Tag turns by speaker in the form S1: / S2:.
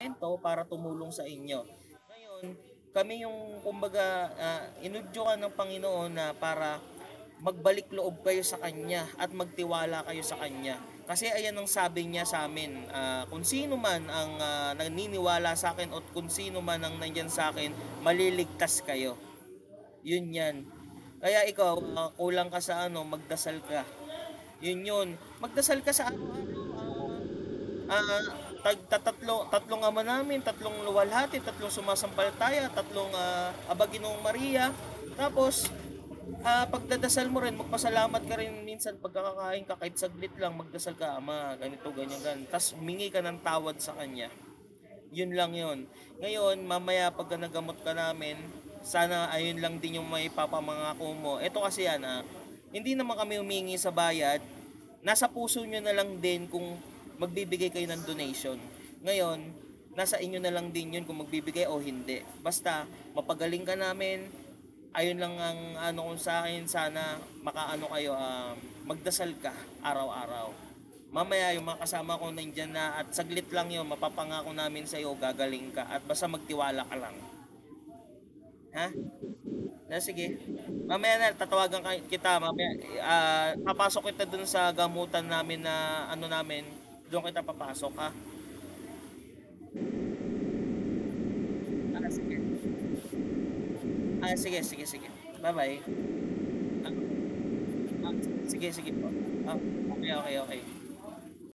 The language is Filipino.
S1: namin to para tumulong sa inyo. Ngayon, kami yung kumbaga inudyokan ng Panginoon na para magbalik loob kayo sa Kanya at magtiwala kayo sa Kanya. Kasi ayan ang sabi niya sa amin, kung sino man ang naniniwala sa akin o kung sino man ang nandyan sa akin, maliligtas kayo. Yun yan. Kaya ikaw, kulang ka sa magdasal ka. Yun yun. Magdasal ka sa tatlong ama namin, tatlong luwalhati, tatlong sumasampalataya, tatlong Abaginong Maria. Tapos, pagdadasal mo rin, magpasalamat ka rin minsan pagkakakain ka, kahit saglit lang, magdasal ka, Ama, ganito, ganyan, ganyan. Tapos, humingi ka ng tawad sa Kanya. Yun lang yun. Ngayon, mamaya pag nagamot ka namin, sana ayun lang din yung may papamangako mo. Ito kasi yan, hindi naman kami humingi sa bayad. Nasa puso nyo na lang din kung magbibigay kayo ng donation. Ngayon, nasa inyo na lang din yun kung magbibigay o hindi. Basta, mapagaling ka namin. Ayun lang ang kung sa akin, sana makaano kayo, magdasal ka araw-araw. Mamaya yung mga kasama ko nandiyan na at saglit lang yun, mapapangako namin sa iyo, gagaling ka at basta magtiwala ka lang. Ha? Sige. Mamaya na tatawagan kita mamaya. Papasok kita dun sa gamutan namin na namin. Doon kita papasok, ha. Sige. Sige, sige, sige. Bye-bye. Ah, sige, sige po. Okay, okay, okay.